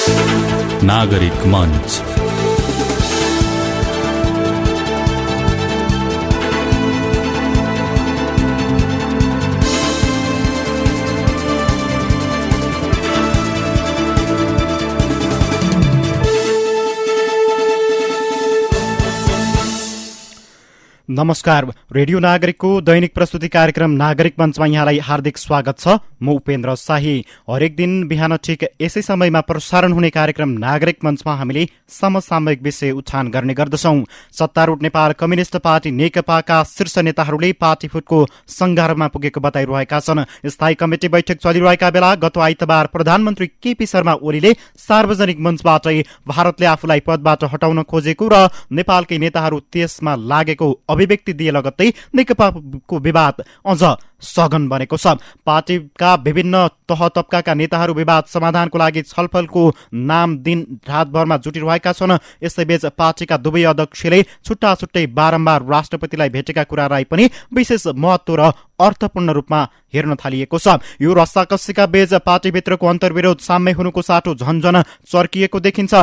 नागरिक मंच। नमस्कार, रेडियो नागरिकको दैनिक प्रस्तुति कार्यक्रम नागरिक मञ्चमा यहाँलाई हार्दिक स्वागत छ। म उपेन्द्र शाही। हरेक दिन बिहान ठिक यसै समयमा प्रसारण हुने कार्यक्रम नागरिक मञ्चमा हामीले समसामयिक विषय उठान गर्ने गर्दछौं। सत्तारूढ नेपाल कम्युनिस्ट पार्टी नेकपाका शीर्ष नेताहरूले पार्टी फुटको संघारमा पुगेको बताइरहेका छन्। स्थायी कमिटी बैठक चलिरहेका बेला गत आइतबार प्रधानमन्त्री केपी शर्मा ओलीले सार्वजनिक मञ्चबाटै भारतले आफूलाई पदबाट हटाउन खोजेको र नेपालकै नेताहरू त्यसमा लागेको अभिव्यक्ति दिए लगत्तै नेकपाको विवाद अझ सघन बनेको छ। पार्टीका विभिन्न तह तब्काका नेताहरू विवाद समाधानको लागि छलफलको नाम दिन रातभरमा जुटिरहेका छन्। यसैबीच पार्टीका दुवै अध्यक्षले छुट्टा छुट्टै बारम्बार राष्ट्रपतिलाई भेटेका कुरालाई पनि विशेष महत्व र अर्थपूर्ण रूपमा हेर्न थालिएको छ। यो रस्साकसीका बीच पार्टीभित्रको अन्तर्विरोध साम्य हुनुको साटो झन्झन चर्किएको देखिन्छ।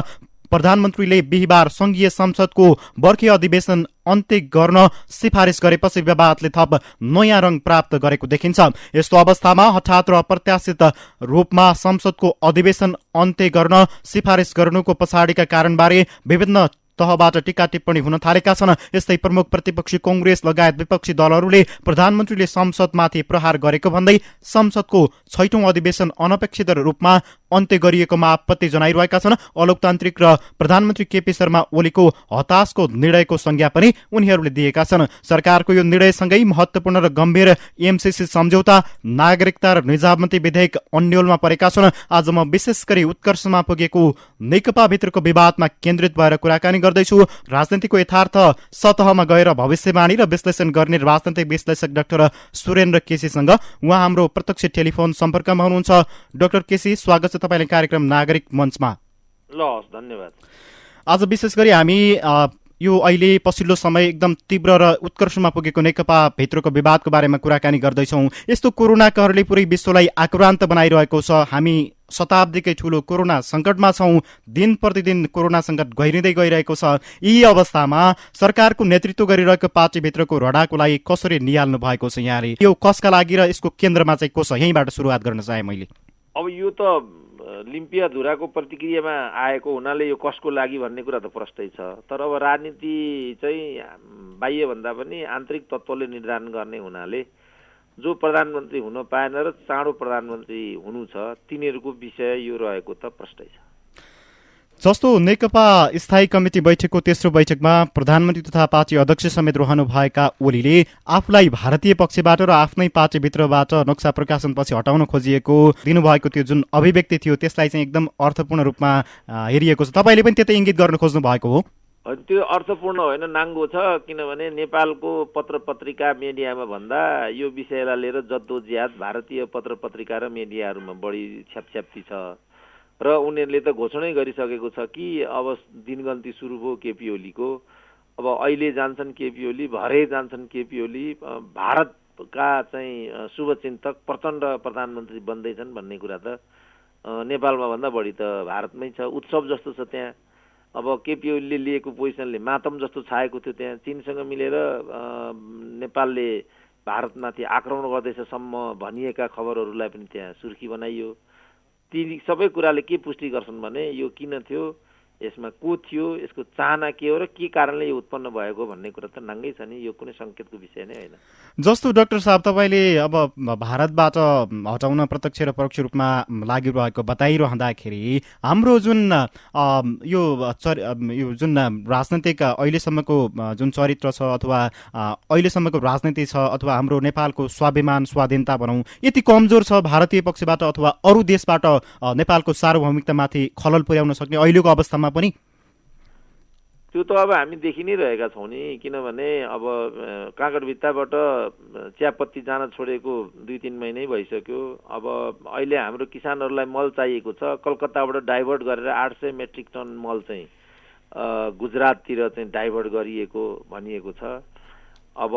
प्रधानमन्त्रीले बिहिबार संघीय संसदको वर्षीय अधिवेशन अन्त्य गर्न सिफारिस गरेपछि विवादले थप नयाँ रङ प्राप्त गरेको देखिन्छ। यस्तो अवस्थामा हठात र अप्रत्याशित रूपमा संसदको अधिवेशन अन्त्य गर्न सिफारिस गर्नुको पछाडिका कारणबारे विभिन्न तहबाट टीका टिप्पणी हुन थालेका छन्। यस्तै प्रमुख प्रतिपक्षी कांग्रेस लगायत विपक्षी दलहरूले प्रधानमन्त्रीले संसदमाथि प्रहार गरेको भन्दै संसदको 6औं अधिवेशन अनपेक्षित रूपमा अन्त्य गरिएकोमा आपत्ति जनाइरहेका छन्। अलोकतान्त्रिक र प्रधानमन्त्री केपी शर्मा ओलीको हताशको निर्णयको संज्ञा पनि उनीहरूले दिएका छन्। सरकारको यो निर्णयसँगै महत्वपूर्ण र गम्भीर एमसीसी सम्झौता, नागरिकता र निजामती विधेयक अन्यलमा परेका छन्। आज म विशेष गरी उत्कर्षमा पुगेको नेकपा भित्रको विवादमा केन्द्रित भएर कुराकानी गर्दैछु। राजनीतिको यथार्थ सतहमा गएर भविष्यवाणी र विश्लेषण गर्ने राजनैतिक विश्लेषक डाक्टर सुरेन्द्र केसीसँग उहाँ हाम्रो प्रत्यक्ष टेलिफोन सम्पर्कमा हुनुहुन्छ। डाक्टर केसी, स्वागत छ तपाईलाई कार्यक्रम नागरिक मञ्चमा। ल, धन्यवाद। आज विशेष गरी हामी यो अहिले पछिल्लो समय एकदम तीव्र र उत्कर्षमा पुगेको नेकपा भित्रको विवादको बारेमा कुराकानी गर्दैछौँ। यस्तो कोरोना कहरले पुरै विश्वलाई आक्रान्त बनाइरहेको छ। हामी शताब्दीकै ठूलो कोरोना संकटमा छौं। दिन प्रतिदिन कोरोना संकट गहिरिँदै गइरहेको छ। यही अवस्थामा सरकारको नेतृत्व गरिरहेको पार्टीभित्रको रडाको लागि कसरी निहाल्नु भएको छ यहाँले? यो कसका लागि र यसको केन्द्रमा चाहिँ को छ? यहीँबाट सुरुवात गर्न चाहे मैले। अब यो त लिम्पिया धुराको प्रतिक्रियामा आएको हुनाले यो कसको लागि भन्ने कुरा त प्रष्टै छ। तर अब राजनीति चाहिँ बाह्य भन्दा पनि आन्तरिक तत्त्वले निर्धारण गर्ने हुनाले जो प्रधानमन्त्री हुन पाएन र चाँडो प्रधानमन्त्री हुनु छ तिनीहरूको विषय यो रहेको त प्रष्टै छ। जस्तो नेकपा स्थायी कमिटी बैठकको तेस्रो बैठकमा प्रधानमन्त्री तथा पार्टी अध्यक्ष समेत रहनुभएका ओलीले आफूलाई भारतीय पक्षबाट र आफ्नै पार्टीभित्रबाट नक्सा प्रकाशनपछि हटाउन खोजिएको दिनुभएको त्यो जुन अभिव्यक्ति थियो त्यसलाई चाहिँ एकदम अर्थपूर्ण रूपमा हेरिएको छ। तपाईँले पनि त्यतै इङ्गित गर्न खोज्नु भएको हो? त्यो अर्थपूर्ण होइन, नाङ्गो छ। किनभने नेपालको पत्र पत्रिका मिडियामा भन्दा यो विषयलाई लिएर जद्दोज्याद भारतीय पत्र पत्रिका र मिडियाहरूमा बढी छ्यापछ्याप्ती छ र उनीहरूले त घोषणै गरिसकेको छ कि अब दिनगन्ती सुरु भयो केपी ओलीको। अब अहिले जान्छन् केपी ओली, भरे जान्छन् केपी ओली। भारतका चाहिँ शुभचिन्तक प्रचण्ड प्रधानमन्त्री बन्दैछन् भन्ने कुरा त नेपालमा भन्दा बढी त भारतमै छ। उत्सव जस्तो छ त्यहाँ। अब केपी ओलीले लिएको पोजिसनले मातम जस्तो छाएको थियो त्यहाँ। चीनसँग मिलेर नेपालले भारतमाथि आक्रमण गर्दैछसम्म भनिएका खबरहरूलाई पनि त्यहाँ सुर्खी बनाइयो। ती सबै कुराले के पुष्टि गर्छन् भने यो किन थियो, यसमा को थियो, यसको चाहना के हो र के कारणले यो उत्पन्न भएको भन्ने कुरा त नाङ्गै छ नि। यो कुनै सङ्केतको विषय नै होइन। जस्तो डाक्टर साहब, तपाईँले अब भारतबाट हटाउन प्रत्यक्ष र परोक्ष रूपमा लागिरहेको बताइरहँदाखेरि हाम्रो जुन यो जुन राजनैतिक अहिलेसम्मको जुन चरित्र छ अथवा अहिलेसम्मको राजनीति छ अथवा हाम्रो नेपालको स्वाभिमान स्वाधीनता भनौँ, यति कमजोर छ भारतीय पक्षबाट अथवा अरू देशबाट नेपालको सार्वभौमिकतामाथि खलल पुर्याउन सक्ने अहिलेको अवस्थामा पनि? त्यो त अब हामी देखि नै रहेका छौँ नि। किनभने अब काँकडभित्ताबाट चियापत्ती जान छोडेको 2-3 महिनै भइसक्यो। अब अहिले हाम्रो किसानहरूलाई मल चाहिएको छ। कलकत्ताबाट डाइभर्ट गरेर 800 मेट्रिक टन मल चाहिँ गुजराततिर चाहिँ डाइभर्ट गरिएको भनिएको छ। अब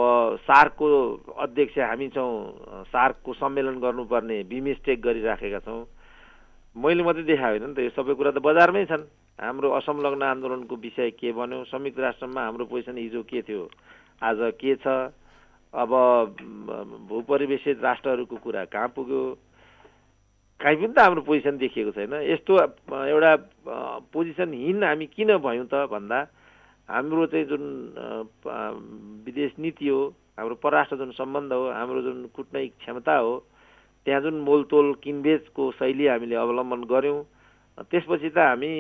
सार्कको अध्यक्ष हामी छौँ, सार्कको सम्मेलन गर्नुपर्ने बिमस्टेक गरिराखेका छौँ। मैले मात्रै देखाएको होइन नि त, यो सबै कुरा त बजारमै छन्। हाम्रो असंलग्न आन्दोलनको विषय के बन्यो, संयुक्त राष्ट्रमा हाम्रो पोजिसन हिजो के थियो, आज के छ, अब भूपरिवेशित राष्ट्रहरूको कुरा कहाँ पुग्यो, कहीँ पनि त हाम्रो पोजिसन देखिएको छैन। यस्तो एउटा पोजिसनहीन हामी किन भयौँ त भन्दा हाम्रो चाहिँ जुन विदेश नीति हो, हाम्रो परराष्ट्र जुन सम्बन्ध हो, हाम्रो जुन कूटनैतिक क्षमता हो, त्यहाँ जुन मोलतोल किनबेचको शैली हामीले अवलम्बन गऱ्यौँ, त्यसपछि त हामी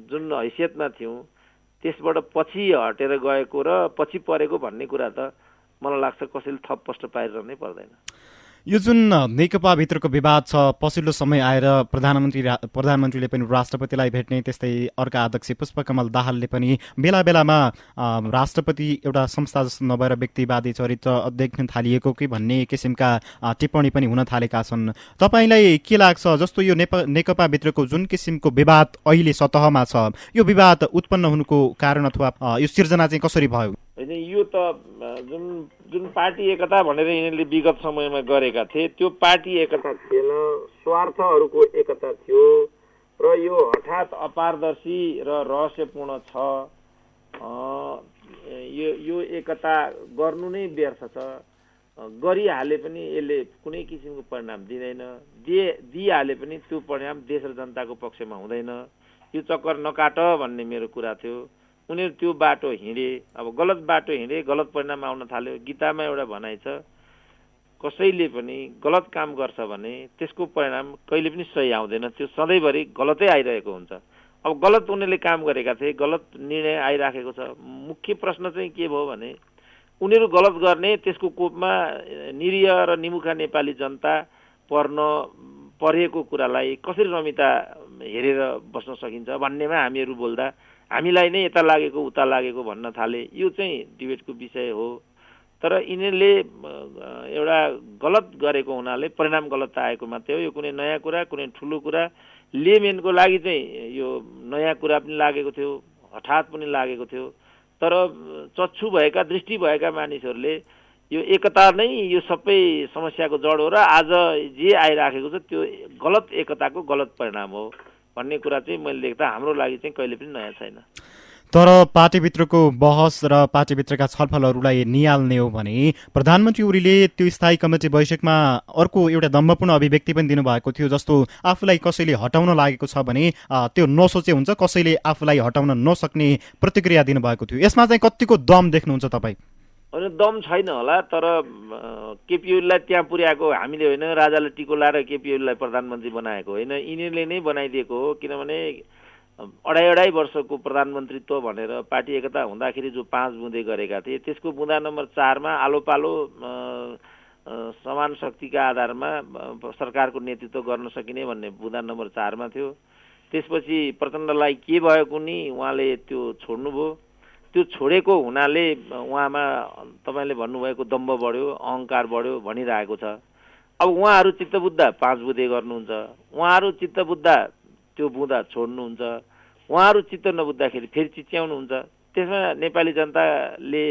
जुन हैसियतमा थियौँ त्यसबाट पछि हटेर गएको र पछि परेको भन्ने कुरा त मलाई लाग्छ कसैले थप प्रश्न पारिरहनै पर्दैन। यो जुन नेकपाभित्रको विवाद छ, पछिल्लो समय आएर प्रधानमन्त्रीले पनि राष्ट्रपतिलाई भेट्ने, त्यस्तै अर्का अध्यक्ष पुष्पकमल दाहालले पनि बेला बेलामा राष्ट्रपति एउटा संस्था जस्तो नभएर व्यक्तिवादी चरित्र देख्न थालिएको कि भन्ने किसिमका टिप्पणी पनि हुन थालेका छन्। तपाईँलाई के लाग्छ, जस्तो यो नेकपाभित्रको जुन किसिमको विवाद अहिले सतहमा छ, यो विवाद उत्पन्न हुनुको कारण अथवा यो सिर्जना चाहिँ कसरी भयो? होइन, यो त जुन पार्टी एकता भनेर यिनीहरूले विगत समयमा गरेका थिए त्यो पार्टी एकता थिएन, स्वार्थहरूको एकता थियो र यो हठात अपारदर्शी र रहस्यपूर्ण छ। यो एकता गर्नु नै व्यर्थ छ। गरिहाले पनि यसले कुनै किसिमको परिणाम दिँदैन, दिइहाले पनि त्यो परिणाम देश र जनताको पक्षमा हुँदैन। यो चक्कर नकाट भन्ने मेरो कुरा थियो। उनीहरू त्यो बाटो हिँडे, अब गलत बाटो हिँडे, गलत परिणाम आउन थाल्यो। गीतामा एउटा भनाइ छ, कसैले पनि गलत काम गर्छ भने त्यसको परिणाम कहिले पनि सही आउँदैन, त्यो सधैँभरि गलतै आइरहेको हुन्छ। अब गलत उनीहरूले काम गरेका थिए, गलत निर्णय आइराखेको छ। मुख्य प्रश्न चाहिँ के भयो भने उनीहरू गलत गर्ने, त्यसको कोपमा निरीह र निमुखा नेपाली जनता परेको कुरालाई कसरी रमिता हेरेर बस्न सकिन्छ भन्नेमा हामीहरू बोल्दा हामीलाई नै यता लागेको उता लागेको भन्न थाले। यो चाहिँ डिबेटको विषय हो। तर यिनीहरूले एउटा गलत गरेको हुनाले परिणाम गलत आएको मात्रै हो। यो कुनै नयाँ कुरा, कुनै ठुलो कुरा लेमेनको लागि चाहिँ यो नयाँ कुरा पनि लागेको थियो, हठात पनि लागेको थियो। तर चक्षु भएका, दृष्टि भएका मानिसहरूले यो एकता नै यो सबै समस्याको जड हो र आज जे आइराखेको छ त्यो गलत एकताको गलत परिणाम हो भन्ने कुरा चाहिँ मैले देख्दा हाम्रो लागि चाहिँ कहिले पनि नयाँ छैन। तर पार्टीभित्रको बहस र पार्टीभित्रका छलफलहरूलाई निहाल्ने हो भने प्रधानमन्त्री ओलीले त्यो स्थायी कमिटी बैठकमा अर्को एउटा दम्भपूर्ण अभिव्यक्ति पनि दिनुभएको थियो, जस्तो आफूलाई कसैले हटाउन लागेको छ भने त्यो नसोचे हुन्छ, कसैले आफूलाई हटाउन नसक्ने प्रतिक्रिया दिनुभएको थियो। यसमा चाहिँ कतिको दम देख्नुहुन्छ तपाईँ? होइन, दम छैन होला, तर केपी ओलीलाई त्यहाँ पुर्याएको हामीले होइन, राजाले टिको लाएर केपी ओलीलाई प्रधानमन्त्री बनाएको होइन, यिनीहरूले नै बनाइदिएको हो। किनभने अढाई वर्षको प्रधानमन्त्रीत्व भनेर पार्टी एकता हुँदाखेरि जो 5 बुँदे गरेका थिए, त्यसको बुँदा नम्बर 4मा आलो पालो समान शक्तिका आधारमा सरकारको नेतृत्व गर्न सकिने भन्ने बुँदा नम्बर 4मा थियो। त्यसपछि प्रचण्डलाई के भएको नि उहाँले त्यो छोड्नुभयो। त्यो छोडेको हुनाले उहाँमा तपाईँले भन्नुभएको दम्भ बढ्यो, अहङ्कार बढ्यो भनिरहेको छ। अब उहाँहरू चित्तबुद्ध 5 बुँदे गर्नुहुन्छ, उहाँहरू चित्तबुद्ध त्यो बुँदा छोड्नुहुन्छ, उहाँहरू चित्त नबुझ्दाखेरि फेरि चिच्याउनुहुन्छ। त्यसमा नेपाली जनताले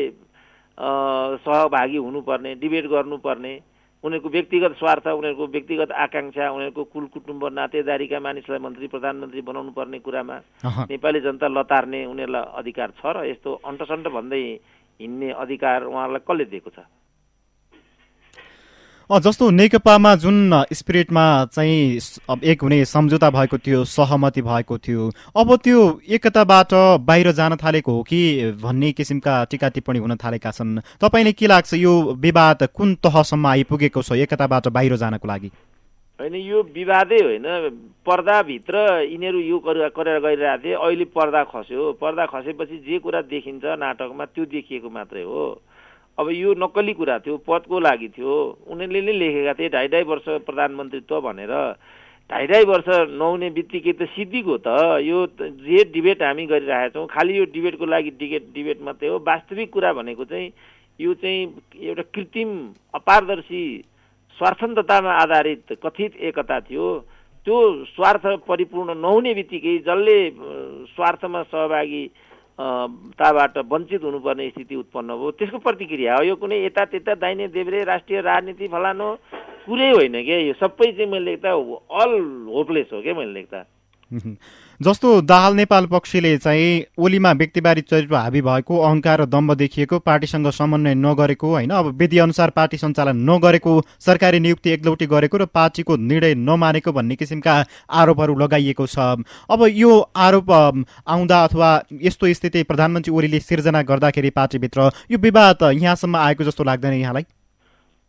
सहभागी हुनुपर्ने, डिबेट गर्नुपर्ने, उनीहरूको व्यक्तिगत स्वार्थ, उनीहरूको व्यक्तिगत आकाङ्क्षा, उनीहरूको कुल कुटुम्ब नातेदारीका मानिसलाई मन्त्री प्रधानमन्त्री बनाउनु पर्ने कुरामा नेपाली जनता लतार्ने उनीहरूलाई अधिकार छ र यस्तो अन्टसन्ट भन्दै हिँड्ने अधिकार उहाँहरूलाई कसले दिएको छ? जस्तो नेकपामा जुन स्पिरिटमा चाहिँ एक हुने सम्झौता भएको थियो, सहमति भएको थियो, अब त्यो एकताबाट बाहिर जान थालेको हो कि भन्ने किसिमका टीका टिप्पणी हुन थालेका छन्। तपाईँले के लाग्छ, यो विवाद कुन तहसम्म आइपुगेको छ एकताबाट बाहिर जानको लागि? होइन, यो विवादै होइन, पर्दाभित्र यिनीहरू यो गरेर गइरहेको थिए। अहिले पर्दा खस्यो, पर्दा खसेपछि जे कुरा देखिन्छ नाटकमा त्यो देखिएको मात्रै हो। अब यो नक्कली कुरा थियो, पदको लागि थियो। उनीहरूले नै लेखेका थिए 2.5 वर्ष प्रधानमन्त्रीत्व भनेर। 2.5 वर्ष नहुने बित्तिकै त सिद्धिको त यो जे डिबेट हामी गरिरहेका छौँ खालि यो डिबेटको लागि डिबेट मात्रै हो। वास्तविक कुरा भनेको चाहिँ यो चाहिँ एउटा कृत्रिम अपारदर्शी स्वार्थन्ततामा आधारित कथित एकता थियो। त्यो स्वार्थ परिपूर्ण नहुने बित्तिकै जसले स्वार्थमा सहभागी ताबाट वञ्चित हुनुपर्ने स्थिति उत्पन्न भयो। त्यसको प्रतिक्रिया हो यो। कुनै यता त्यता दाहिने देब्रे राष्ट्रिय राजनीति फलानो कुरै होइन क्या। यो सबै चाहिँ मैले लेख्दा अल होपलेस हो क्या मैले लेख्दा। जस्तो दाहाल नेपाल पक्षले चाहिँ ओलीमा व्यक्तिवादी चरित्र हाबी भएको, अहङ्कार र दम्भ देखिएको, पार्टीसँग समन्वय नगरेको होइन, अब विधि अनुसार पार्टी सञ्चालन नगरेको, सरकारी नियुक्ति एकलौटी गरेको र पार्टीको निर्णय नमानेको भन्ने किसिमका आरोपहरू लगाइएको छ। अब यो आरोप आउँदा अथवा यस्तो स्थिति प्रधानमन्त्री ओलीले सिर्जना गर्दाखेरि पार्टीभित्र यो विवाद यहाँसम्म आएको जस्तो लाग्दैन यहाँलाई?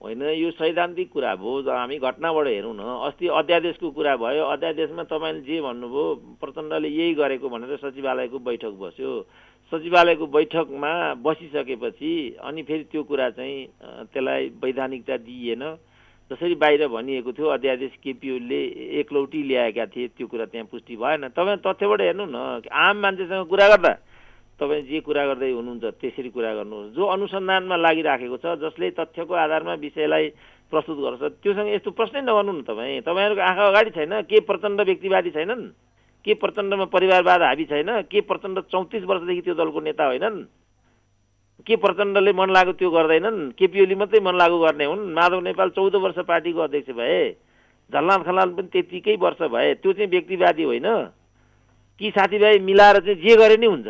होइन, यो सैद्धान्तिक कुरा भयो। हामी घटनाबाट हेरौँ न। अस्ति अध्यादेशको कुरा भयो। अध्यादेशमा तपाईँले जे भन्नुभयो प्रचण्डले यही गरेको भनेर सचिवालयको बैठक बस्यो। सचिवालयको बैठकमा बसिसकेपछि अनि फेरि त्यो कुरा चाहिँ त्यसलाई वैधानिकता दिइएन। जसरी बाहिर भनिएको थियो अध्यादेश केपी ओलीले एकलौटी ल्याएका थिए, त्यो कुरा त्यहाँ पुष्टि भएन। तपाईँ तथ्यबाट हेर्नु न। आम मान्छेसँग कुरा गर्दा तपाईँ जे कुरा गर्दै हुनुहुन्छ त्यसरी कुरा गर्नुहोस्। जो अनुसन्धानमा लागिराखेको छ, जसले तथ्यको आधारमा विषयलाई प्रस्तुत गर्छ, त्योसँग यस्तो प्रश्नै नगर्नु न। तपाईँहरूको आँखा अगाडि छैन के प्रचण्ड व्यक्तिवादी छैनन्? के प्रचण्डमा परिवारवाद हाबी छैन? के प्रचण्ड 34 वर्षदेखि त्यो दलको नेता होइनन्? के प्रचण्डले मन लागो त्यो गर्दैनन्? केपी ओली मात्रै मन लागु गर्ने हुन्? माधव नेपाल 14 वर्ष पार्टीको अध्यक्ष भए, झलनाथ खनाल पनि त्यतिकै वर्ष भए। त्यो चाहिँ व्यक्तिवादी होइन कि? साथीभाइ मिलाएर चाहिँ जे गरे नि हुन्छ?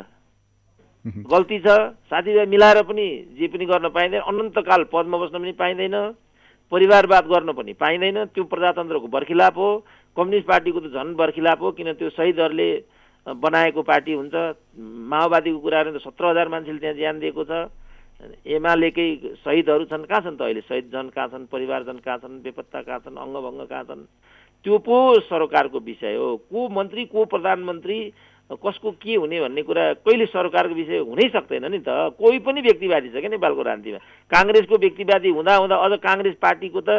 गल्ती छ। साथीभाइ मिलाएर पनि जे पनि गर्न पाइँदैन। अनन्तकाल पदमा बस्न पनि पाइँदैन। परिवारवाद गर्न पनि पाइँदैन। त्यो प्रजातन्त्रको बर्खिलाप हो। कम्युनिस्ट पार्टीको त झन् बर्खिलाप हो, किन त्यो शहीदहरूले बनाएको पार्टी हुन्छ। माओवादीको कुराहरू त 17,000 मान्छेले त्यहाँ ज्यान दिएको छ। एमालेकै शहीदहरू छन्, कहाँ छन् त अहिले? शहीद जन कहाँ छन्? परिवारजन कहाँ छन्? बेपत्ता कहाँ छन्? अङ्गभङ्ग कहाँ छन्? त्यो पो सरकारको विषय हो। को मन्त्री, को प्रधानमन्त्री, कसको के हुने भन्ने कुरा कहिले सरकारको विषय हुनै सक्दैन नि त। कोही पनि व्यक्तिवादी छ क्या नेपालको राजनीतिमा। काङ्ग्रेसको व्यक्तिवादी हुँदा हुँदा अझ काङ्ग्रेस पार्टीको त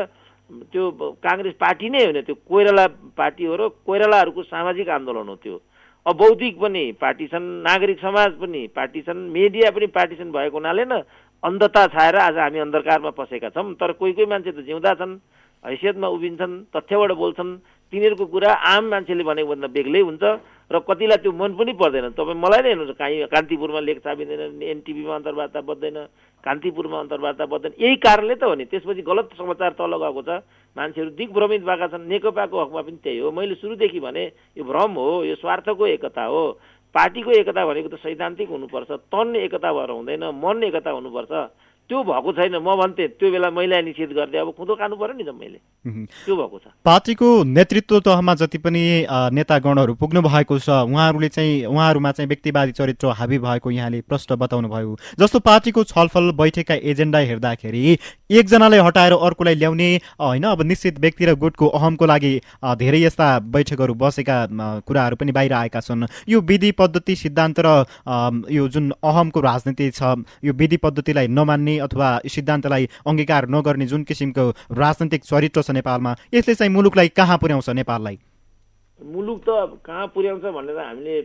त्यो काङ्ग्रेस पार्टी नै होइन, त्यो कोइराला पार्टी हो र कोइरालाहरूको सामाजिक आन्दोलन हो त्यो। अब बौद्धिक पनि पार्टी छन्, नागरिक समाज पनि पार्टी छन्, मिडिया पनि पार्टी छन् भएको हुनाले न अन्धता छाएर आज हामी अन्धकारमा पसेका छौँ। तर कोही कोही मान्छे त जिउँदा छन्, हैसियतमा उभिन्छन्, तथ्यबाट बोल्छन्। तिनीहरूको कुरा आम मान्छेले भनेको भन्दा बेग्लै हुन्छ र कतिलाई त्यो मन पनि पर्दैन। तपाईँ मलाई नै हेर्नुहोस्, काहीँ कान्तिपुरमा लेख छापिँदैन, एनटिभीमा अन्तर्वार्ता बज्दैन, कान्तिपुरमा अन्तर्वार्ता बज्दैन। यही कारणले त हो नि। त्यसपछि गलत समाचार तल गएको छ, मान्छेहरू दिग्भ्रमित भएका छन्। नेकपाको हकमा पनि त्यही हो। मैले सुरुदेखि भने यो भ्रम हो, यो स्वार्थको एकता हो। पार्टीको एकता भनेको त सैद्धान्तिक हुनुपर्छ। तन एकता भएर हुँदैन, मन एकता हुनुपर्छ। त्यो भएको छैन। म भन्थे त्यो बेला महिला निषेध गर्दै अब खुँदो खानु पर्यो नि त मैले। त्यो भएको छ। पार्टीको नेतृत्व तहमा जति पनि नेतागणहरू पुग्नु भएको छ, उहाँहरूमा चाहिँ व्यक्तिवादी चरित्र हाबी भएको यहाँले प्रश्न बताउनु भयो। जस्तो पार्टीको छलफल बैठकका एजेन्डा हेर्दाखेरि एकजनालाई हटाएर अर्कोलाई ल्याउने होइन, अब निश्चित व्यक्ति र गुटको अहमको लागि धेरै यस्ता बैठकहरू बसेका कुराहरू पनि बाहिर आएका छन्। यो विधि पद्धति सिद्धान्त र यो जुन अहमको राजनीति छ, यो विधि पद्धतिलाई नमान्ने अथवा सिद्धान्तलाई अंगीकार नगर्ने जुन किसिमको राजनीतिक चरित्र छ नेपालमा, यसले चाहिँ मुलुकलाई कहाँ पुर्याउँछ? नेपाललाई मुलुक त कहाँ पुर्याउँछ भनेर हामीले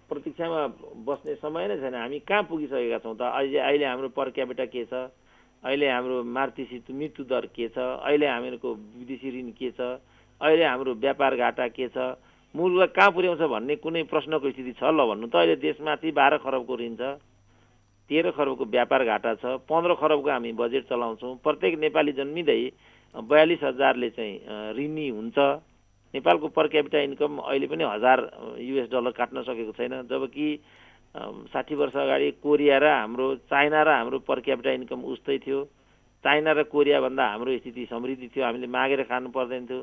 प्रतीक्षामा बस्ने समय नै छैन। हामी कहाँ पुगिसकेका छौँ त? अहिले हाम्रो पर क्यापिटा के छ? अहिले हाम्रो मातृ मृत्यु दर के छ? अहिले हामीहरूको विदेशी ऋण के छ? अहिले हाम्रो व्यापार घाटा के छ? मुलुकलाई कहाँ पुर्याउँछ भन्ने कुनै प्रश्नको स्थिति छ ल भन्नु त? अहिले देशमाथि 12 खरबको ऋण छ, 13 खरबको व्यापार घाटा छ, 15 खरबको हामी बजेट चलाउँछौँ। प्रत्येक नेपाली जन्मिँदै 42,000ले चाहिँ ऋणी हुन्छ। नेपालको पर क्यापिटा इन्कम अहिले पनि $1000 काट्न सकेको छैन। जबकि 60 वर्ष अगाडि कोरिया र हाम्रो चाइना र हाम्रो पर क्यापिटा इन्कम उस्तै थियो। चाइना र कोरियाभन्दा हाम्रो स्थिति समृद्धि थियो। हामीले मागेर खानु पर्दैन थियो।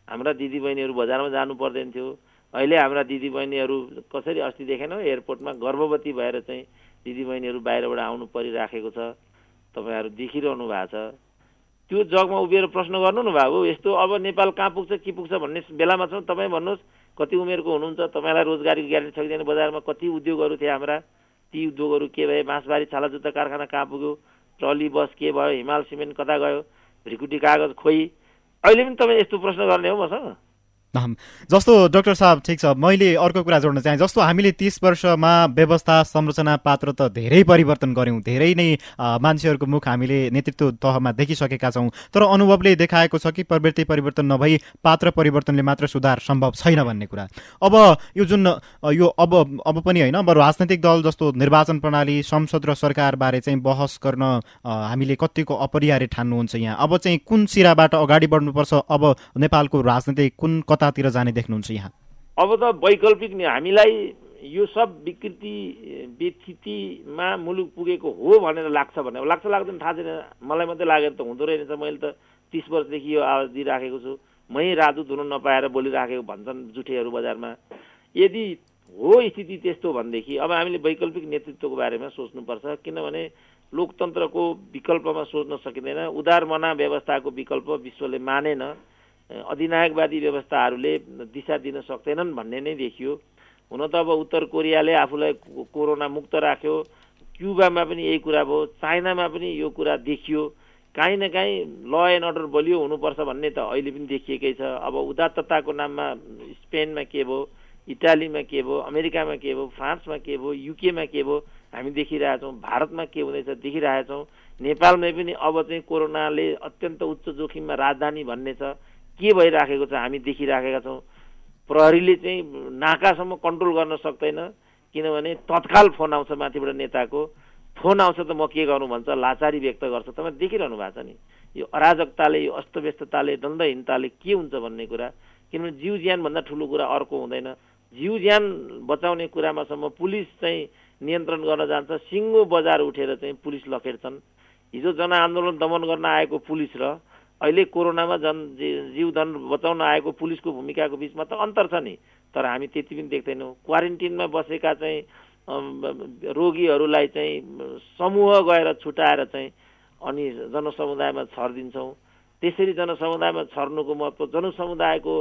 हाम्रा दिदीबहिनीहरू बजारमा जानु पर्दैन थियो। अहिले हाम्रा दिदीबहिनीहरू कसरी अस्ति देखेन एयरपोर्टमा गर्भवती भएर चाहिँ दिदीबहिनीहरू बाहिरबाट आउनु परिराखेको छ। तपाईँहरू देखिरहनु भएको छ। त्यो जगमा उभिएर प्रश्न गर्नु न बाबु। यस्तो अब नेपाल कहाँ पुग्छ के पुग्छ भन्ने बेलामा छौँ। तपाईँ भन्नुहोस् कति उमेरको हुनुहुन्छ? तपाईँलाई रोजगारीको ग्यारेन्टी छ कि छैन? बजारमा कति उद्योगहरू थिए हाम्रा? ती उद्योगहरू के भए? बाँसबारी छाला जुत्ता कारखाना कहाँ पुग्यो? ट्रली बस के भयो? हिमाल सिमेन्ट कता गयो? भ्रिकुटी कागज खोइ? अहिले पनि तपाईँ यस्तो प्रश्न गर्ने हो मसँग? जस्तो डाक्टर साहब ठिक छ, मैले अर्को कुरा जोड्न चाहेँ। जस्तो हामीले 30 वर्षमा व्यवस्था संरचना पात्र त धेरै परिवर्तन गऱ्यौँ, धेरै नै मान्छेहरूको मुख हामीले नेतृत्व तहमा देखिसकेका छौँ, तर अनुभवले देखाएको छ कि प्रवृत्ति परिवर्तन नभई पात्र परिवर्तनले मात्र सुधार सम्भव छैन भन्ने कुरा। अब यो जुन यो अब पनि होइन, अब राजनैतिक दल जस्तो निर्वाचन प्रणाली, संसद र सरकारबारे चाहिँ बहस गर्न हामीले कतिको अपरिहार्य ठान्नुहुन्छ यहाँ? अब चाहिँ कुन सिराबाट अगाडि बढ्नुपर्छ? अब नेपालको राजनीति कुन कतातिर जाने देख्नुहुन्छ यहाँ? अब त वैकल्पिक नि, हामीलाई यो सब विकृति व्यथितिमा मुलुक पुगेको हो भनेर लाग्छ भने, लाग्छ लाग्दैन थाहा छैन, मलाई मात्रै लागेर त हुँदो रहेछ। मैले त 30 वर्षदेखि यो आवाज दिइराखेको छु, मै राजदूत हुन नपाएर बोलिराखेको भन्छन् जुठेहरू बजारमा। यदि हो स्थिति त्यस्तो भनेदेखि अब हामीले वैकल्पिक नेतृत्वको बारेमा सोच्नुपर्छ, किनभने लोकतन्त्रको विकल्पमा सोच्न सकिँदैन। उदारमना व्यवस्थाको विकल्प विश्वले मानेन, अधिनायकवादी व्यवस्थाहरूले दिशा दिन सक्दैनन् भन्ने नै देखियो। हुन त अब उत्तर कोरियाले आफूलाई कोरोना मुक्त राख्यो, क्युबामा पनि यही कुरा भयो, चाइनामा पनि यो कुरा देखियो। काहीँ न काहीँ ल एन्ड अर्डर बलियो हुनुपर्छ भन्ने त अहिले पनि देखिएकै छ। अब उदात्तताको नाममा स्पेनमा के भयो, इटालीमा के भयो, अमेरिकामा के भयो, फ्रान्समा के भयो, युकेमा के भयो हामी देखिरहेछौँ, भारतमा के हुँदैछ देखिरहेछौँ। नेपालमै पनि अब चाहिँ कोरोनाले अत्यन्त उच्च जोखिममा राजधानी भन्ने छ, के भइराखेको छ हामी देखिराखेका छौँ। प्रहरीले चाहिँ नाकासम्म कन्ट्रोल गर्न सक्दैन, किनभने तत्काल फोन आउँछ माथिबाट नेताको, फोन आउँछ त म के गर्नु भन्छ, लाचारी व्यक्त गर्छ। तपाईँ देखिरहनु भएको छ नि, यो अराजकताले, यो अस्तव्यस्तताले, द्वन्द्वहीनताले के हुन्छ भन्ने कुरा। किनभने जीव ज्यानभन्दा ठुलो कुरा अर्को हुँदैन। जीव ज्यान बचाउने कुरामासम्म पुलिस चाहिँ नियन्त्रण गर्न जान्छ, सिङ्गो बजार उठेर चाहिँ पुलिस लखेड्छन्। हिजो जनआन्दोलन दमन गर्न आएको पुलिस र अहिले कोरोनामा जीवधन बचाउन आएको पुलिसको भूमिकाको बिचमा त अन्तर छ नि, तर हामी त्यति पनि देख्दैनौँ। क्वारेन्टिनमा बसेका चाहिँ रोगीहरूलाई चाहिँ समूह गएर छुटाएर चाहिँ अनि जनसमुदायमा छरिदिन्छौँ। त्यसरी जनसमुदायमा छर्नुको महत्त्व, जनसमुदायको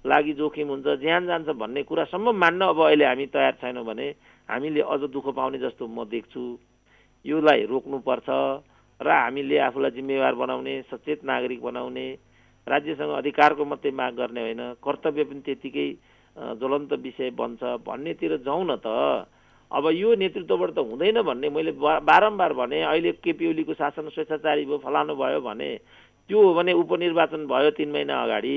लागि जोखिम हुन्छ, ज्यान जान्छ भन्ने कुरासम्म मान्न अब अहिले हामी तयार छैनौँ भने हामीले अझ दुःख पाउने जस्तो म देख्छु। योलाई रोक्नुपर्छ र हामीले आफूलाई जिम्मेवार बनाउने, सचेत नागरिक बनाउने, राज्यसँग अधिकारको मात्रै माग गर्ने होइन, कर्तव्य पनि त्यतिकै ज्वलन्त विषय बन्छ भन्नेतिर जाउँ न त। अब यो नेतृत्वबाट त हुँदैन भन्ने मैले बारम्बार भने। अहिले केपी ओलीको शासन स्वेच्छाचारी भयो, फलानु भयो भने, त्यो हो भने उपनिर्वाचन भयो 3 महिना अगाडि,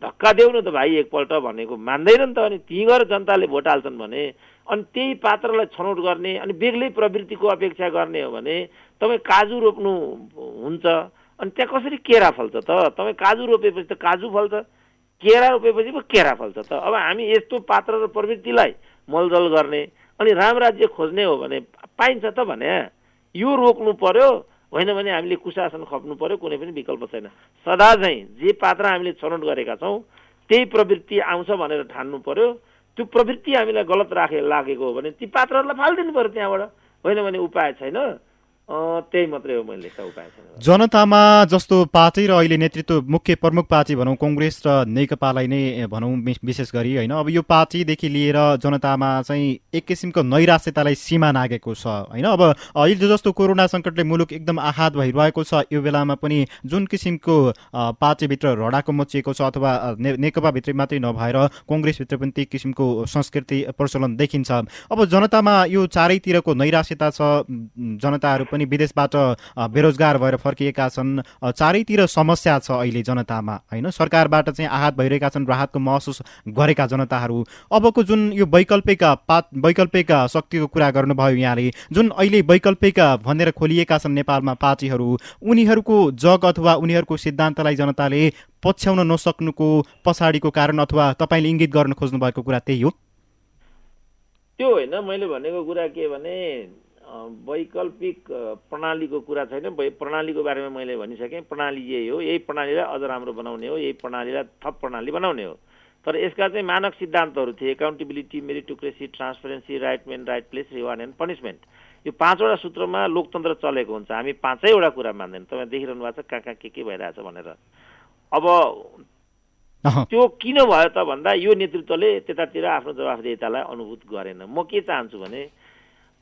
धक्का देऊ न त भाइ एकपल्ट भनेको मान्दैन नि त। अनि ती गएर जनताले भोट हाल्छन् भने, अनि त्यही पात्रलाई छनौट गर्ने अनि बेग्लै प्रवृत्तिको अपेक्षा गर्ने हो भने तपाईँ काजु रोप्नु हुन्छ, अनि त्यहाँ कसरी केरा फल्छ त? तपाईँ काजु रोपेपछि त काजु फल्छ, केरा रोपेपछि पो केरा फल्छ त। अब हामी यस्तो पात्र र प्रवृत्तिलाई मलजल गर्ने अनि राम राज्य खोज्ने हो भने पाइन्छ त भने यो रोक्नु पर्यो, होइन भने हामीले कुशासन खप्नु पर्यो, कुनै पनि विकल्प छैन। सदा चाहिँ जे पात्र हामीले छनौट गरेका छौँ त्यही प्रवृत्ति आउँछ भनेर ठान्नु पर्यो। त्यो प्रवृत्ति हामीलाई गलत लागेको हो भने ती पात्रहरूलाई फालिदिनु पर्यो त्यहाँबाट, होइन भने उपाय छैन। त्यही मात्रै हो मैले उपाय छैन। जनतामा जस्तो पार्टी र अहिले नेतृत्व मुख्य प्रमुख पार्टी भनौँ कांग्रेस र नेकपालाई नै भनौँ विशेष गरी, होइन, अब यो पार्टीदेखि लिएर जनतामा चाहिँ एक किसिमको नैराश्यतालाई सीमा नागेको छ, होइन। अब अहिले जस्तो कोरोना सङ्कटले मुलुक एकदम आहत भइरहेको छ, यो बेलामा पनि जुन किसिमको पार्टीभित्र रडाको मचिएको छ, अथवा नेकपाभित्र मात्रै नभएर कांग्रेसभित्र पनि त्यही किसिमको संस्कृति प्रचलन देखिन्छ। अब जनतामा यो चारैतिरको नैराश्यता छ, जनताहरू पनि विदेशबाट बेरोजगार भएर फर्किएका छन्, चारैतिर समस्या छ अहिले जनतामा, होइन। सरकारबाट चाहिँ आहत भइरहेका छन्, राहतको महसुस गरेका जनताहरू। अबको जुन यो वैकल्पिक शक्तिको कुरा गर्नुभयो यहाँले, जुन अहिले वैकल्पिक भनेर खोलिएका छन् नेपालमा पार्टीहरू, उनीहरूको जग अथवा उनीहरूको सिद्धान्तलाई जनताले पछ्याउन नसक्नुको पछाडिको कारण अथवा तपाईँले इङ्गित गर्न खोज्नु भएको कुरा त्यही हो? त्यो होइन, मैले भनेको कुरा के भने वैकल्पिक प्रणालीको कुरा छैन। प्रणालीको बारेमा मैले भनिसकेँ। प्रणाली यही हो, यही प्रणालीलाई अझ राम्रो बनाउने हो, यही प्रणालीलाई थप प्रणाली बनाउने हो। तर यसका चाहिँ मानक सिद्धान्तहरू थिए, accountability, meritocracy, transparency, right main, right place, reward and punishment. यो 5वटा सूत्रमा लोकतन्त्र चलेको हुन्छ। हामी 5वटा कुरा मान्दैन। तपाईँ देखिरहनु भएको छ कहाँ के भइरहेछ भनेर। अब त्यो किन भयो त भन्दा यो नेतृत्वले त्यतातिर आफ्नो जवाफदेहितालाई अनुभूत गरेन। म के चाहन्छु भने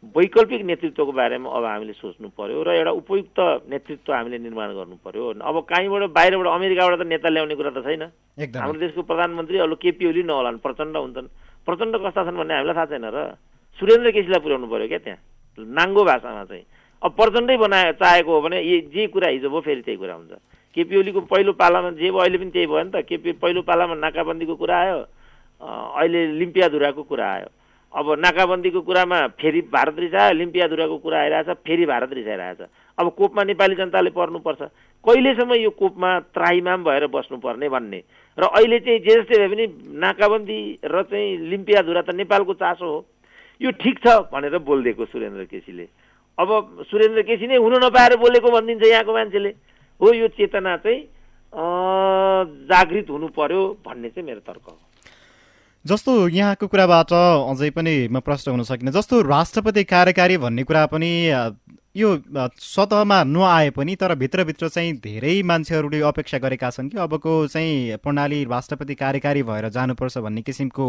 वैकल्पिक नेतृत्वको बारेमा अब हामीले सोच्नु पर्यो र एउटा उपयुक्त नेतृत्व हामीले निर्माण गर्नु पर्यो। अब कहीँबाट बाहिरबाट अमेरिकाबाट त नेता ल्याउने कुरा त छैन। हाम्रो देशको प्रधानमन्त्री अब केपी ओली नहोलान्, प्रचण्ड हुन्छन्। प्रचण्ड कस्ता छन् भन्ने हामीलाई थाहा छैन र सुरेन्द्र केसीलाई पुर्याउनु पर्यो क्या त्यहाँ नाङ्गो भाषामा चाहिँ। अब प्रचण्डै चाहेको हो भने जे कुरा हिजो भयो फेरि त्यही कुरा हुन्छ। केपी ओलीको पहिलो पालामा जे भयो अहिले पनि त्यही भयो नि त। केपी पहिलो पालामा नाकाबन्दीको कुरा आयो, अहिले लिम्पियाधुराको कुरा आयो। अब नाकाबन्दीको कुरामा फेरि भारत रिसायो, लिम्पियाधुराको कुरा आइरहेछ, फेरि भारत रिसाइरहेछ। अब कोपमा नेपाली जनताले पर्नुपर्छ। कहिलेसम्म यो कोपमा त्राहिमाम भएर बस्नुपर्ने भन्ने र अहिले चाहिँ जे जस्तै भए पनि नाकाबन्दी र चाहिँ लिम्पियाधुरा त नेपालको चासो हो, यो ठिक छ भनेर बोलिदिएको सुरेन्द्र केसीले। अब सुरेन्द्र केसी नै हुन नपाएर बोलेको भनिदिन्छ यहाँको मान्छेले। हो, यो चेतना चाहिँ जागृत हुनु पर्यो भन्ने चाहिँ मेरो तर्क हो। जस्तो यहाँको कुराबाट अझै पनि म प्रश्न हुन सकिनँ, जस्तो राष्ट्रपति कार्यकारी भन्ने कुरा पनि यो सतहमा नआए पनि तर भित्रभित्र चाहिँ धेरै मान्छेहरूले अपेक्षा गरेका छन् कि अबको चाहिँ प्रणाली राष्ट्रपति कार्यकारी भएर जानुपर्छ भन्ने किसिमको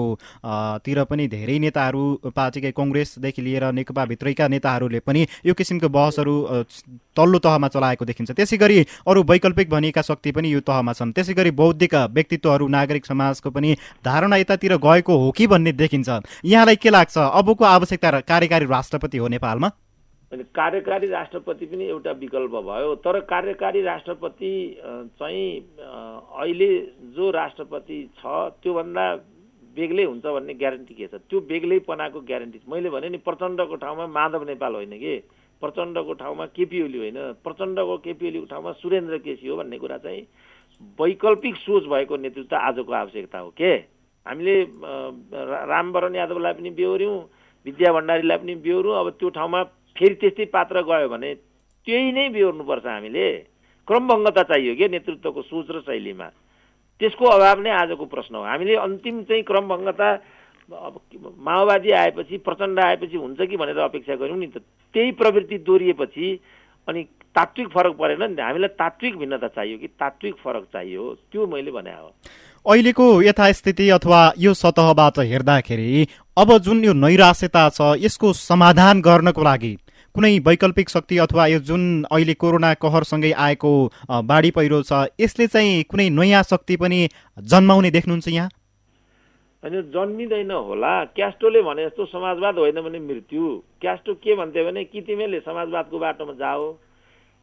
तिर पनि धेरै नेताहरू पार्टीकै कङ्ग्रेसदेखि लिएर नेकपा भित्रैका नेताहरूले पनि यो किसिमको बहसहरू तल्लो तहमा चलाएको देखिन्छ। त्यसै गरी अरू वैकल्पिक भनिएका शक्ति पनि यो तहमा छन्। त्यसै गरी बौद्धिक व्यक्तित्वहरू नागरिक समाजको पनि धारणा यतातिर गएको हो कि भन्ने देखिन्छ। यहाँलाई के लाग्छ, अबको आवश्यकता कार्यकारी राष्ट्रपति हो नेपालमा? कार्यकारी राष्ट्रपति पनि एउटा विकल्प भयो, तर कार्यकारी राष्ट्रपति चाहिँ अहिले जो राष्ट्रपति छ त्योभन्दा बेग्लै हुन्छ भन्ने ग्यारेन्टी के छ? त्यो बेग्लैपनाको ग्यारेन्टी मैले भने नि प्रचण्डको ठाउँमा माधव नेपाल होइन कि, प्रचण्डको ठाउँमा केपी ओली होइन, प्रचण्डको केपी ओलीको ठाउँमा सुरेन्द्र केसी हो भन्ने कुरा चाहिँ वैकल्पिक सोच भएको नेतृत्व आजको आवश्यकता हो के। हामीले रामवरण यादवलाई पनि बेहोर्यौँ, विद्या भण्डारीलाई पनि बेहोर्यौँ। अब त्यो ठाउँमा फेरि त्यस्तै पात्र गयो भने त्यही नै बेहोर्नुपर्छ हामीले। क्रमभङ्गता चाहियो के नेतृत्वको सोच र शैलीमा, त्यसको अभाव नै आजको प्रश्न हो। हामीले अन्तिम चाहिँ क्रमभङ्गता अब माओवादी आएपछि प्रचण्ड आएपछि हुन्छ कि भनेर अपेक्षा गऱ्यौँ नि त, त्यही प्रवृत्ति दोहोरिएपछि अनि तात्विक फरक परेन नि। हामीलाई तात्विक भिन्नता चाहियो कि तात्विक फरक चाहियो, त्यो मैले भने हो। अहिलेको यथास्थिति अथवा यो सतहबाट हेर्दाखेरि अब जुन यो नैराश्यता छ यसको समाधान गर्नको लागि कुनै वैकल्पिक शक्ति अथवा यो जुन अहिले कोरोना कहरसँगै आएको बाढी पहिरो छ यसले चाहिँ कुनै नयाँ शक्ति पनि जन्माउने देख्नुहुन्छ यहाँ? होइन, जन्मिँदैन होला। क्यास्ट्रोले भने जस्तो समाजवाद होइन भने मृत्यु। क्यास्ट्रो के भन्थ्यो भने कि तिमीले समाजवादको बाटोमा जाओ,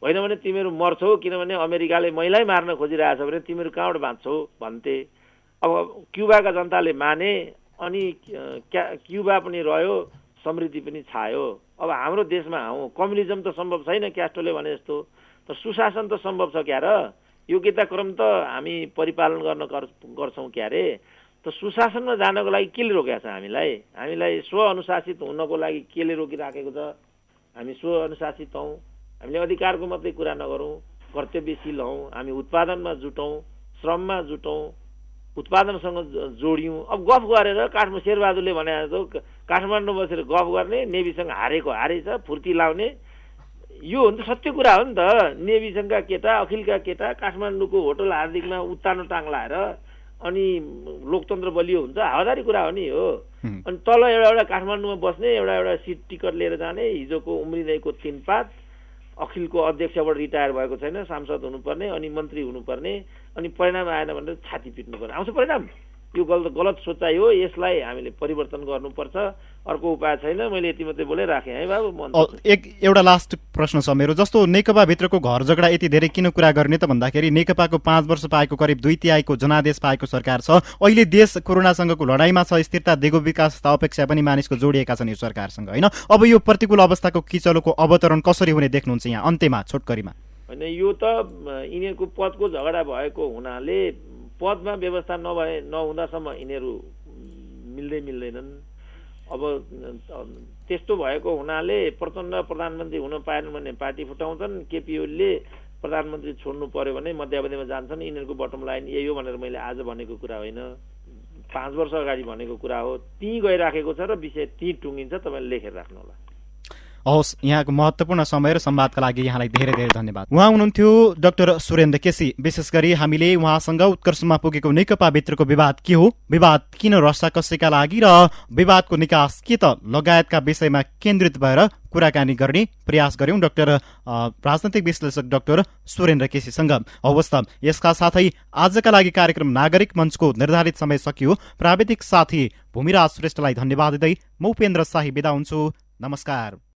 होइन भने तिमीहरू मर्छौ, किनभने अमेरिकाले महिलाई मार्न खोजिरहेछ भने तिमीहरू कहाँबाट बाँच्छौ भन्थे। अब क्युबाका जनताले माने अनि क्युबा पनि रह्यो, समृद्धि पनि छायो। अब हाम्रो देशमा कम्युनिजम त सम्भव छैन क्यास्ट्रोले भने जस्तो, तर सुशासन त सम्भव छ क्या र। योग्यताक्रम त हामी परिपालन गर्न गर्छौँ क्या रे। त सुशासनमा जानको लागि केले रोकेको छ हामीलाई? हामीलाई स्वअनुशासित हुनको लागि केले रोकिराखेको छ? हामी स्वअनुशासित हौँ, हामीले अधिकारको मात्रै कुरा नगरौँ, कर्तव्यशील हौँ, हामी उत्पादनमा जुटौँ, श्रममा जुटौँ, उत्पादनसँग जोडियौँ। अब गफ गरेर शेरबहादुरले भने जस्तो काठमाडौँ बसेर गफ गर्ने, नेभीसँग हारेछ फुर्ती लाउने, यो हो नि त सत्य कुरा हो नि त। नेभीसँगका केटा, अखिलका केटा काठमाडौँको होटल हार्दिकमा उत्तानो टाङ लाएर अनि लोकतन्त्र बलियो हुन्छ, हावादारी कुरा हो नि हो। अनि तल एउटा काठमाडौँमा बस्ने एउटा सिट टिकट लिएर जाने, हिजोको उम्रिँदैको 3 पात, अखिलको अध्यक्षबाट रिटायर भएको छैन, सांसद हुनुपर्ने अनि मन्त्री हुनुपर्ने, अनि परिणाम आएन भनेर छाती पिट्नुपर्ने। आउँछ परिणाम? यो गलत सोचाइ हो, यसलाई हामीले परिवर्तन गर्नुपर्छ। अर्को उपाय छैन। मैले यति मात्रै बोले राखेँ है बाबु। एउटा लास्ट प्रश्न छ मेरो। जस्तो नेकपा भित्रको घर झगडा यति धेरै किन कुरा गर्ने त भन्दाखेरि नेकपाको 5 वर्ष पाएको करिब 2/3 जनादेश पाएको सरकार छ। अहिले देश कोरोनासँगको लडाईँमा छ, स्थिरता दिगो विकास अपेक्षा पनि मानिसको जोडिएका छन् यो सरकारसँग होइन। अब यो प्रतिकूल अवस्थाको किचलोको अवतरण कसरी हुने देख्नुहुन्छ यहाँ अन्त्यमा छोटकरीमा? होइन, यो त यिनीहरूको पदको झगडा भएको हुनाले पदमा व्यवस्था नहुँदासम्म यिनीहरू मिल्दैनन्। अब त्यस्तो भएको हुनाले प्रचण्ड प्रधानमन्त्री हुन पाएनन् भने पार्टी फुटाउँछन्, केपी ओलीले प्रधानमन्त्री छोड्नु पर्यो भने मध्यावधिमा जान्छन्। यिनीहरूको बटम लाइन यही हो भनेर मैले आज भनेको कुरा होइन, 5 वर्ष अगाडि भनेको कुरा हो। त्यहीँ गइराखेको छ र विषय त्यहीँ टुङ्गिन्छ। तपाईँले लेखेर राख्नु होला। हवस्, यहाँको महत्त्वपूर्ण समय र संवादका लागि यहाँलाई धेरै धेरै धन्यवाद। उहाँ हुनुहुन्थ्यो डाक्टर सुरेन्द्र केसी। विशेष गरी हामीले उहाँसँग उत्कर्षमा पुगेको नेकपा भित्रको विवाद के हो, विवाद किन रसाकसीका लागि र विवादको निकास के त लगायतका विषयमा केन्द्रित भएर कुराकानी गर्ने प्रयास गर्यौं डाक्टर राजनैतिक विश्लेषक डाक्टर सुरेन्द्र केसीसँग। अवस्था यसका साथै आजका लागि कार्यक्रम नागरिक मञ्चको निर्धारित समय सकियो। प्राविधिक साथी भूमिराज श्रेष्ठलाई धन्यवाद दिँदै म उपेन्द्र शाही बिदा हुन्छु। नमस्कार।